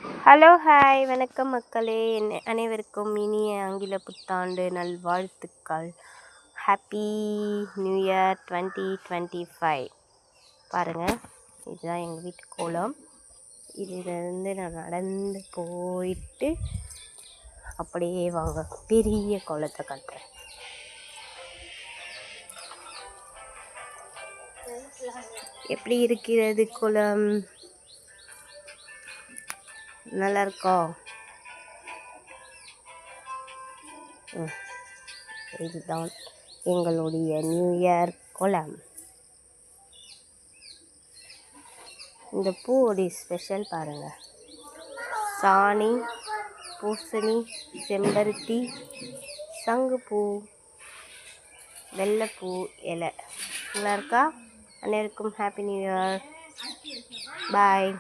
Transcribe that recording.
Hello hi வணக்கம் மக்களே. அனைவருக்கும் இனிய ஆங்கில புத்தாண்டு நல்வாழ்த்துக்கள். Happy new year 2025. பாருங்கள், இதுதான் எங்கள் வீட்டு கோலம். இதிலிருந்து நான் நடந்து போயிட்டு அப்படியே வாங்க பெரிய கோலத்தை காட்டுறேன். எப்படி இருக்கிறது கோலம்? நல்லா இருக்கா? இதுதான் எங்களுடைய நியூ இயர் கோலம். இந்த பூவோடைய ஸ்பெஷல் பாருங்கள். சாணி, பூசணி, செம்பருத்தி, சங்குப்பூ, வெள்ளைப்பூ இலை. நல்லா இருக்கா? அனைவருக்கும் ஹாப்பி நியூ இயர். பாய்.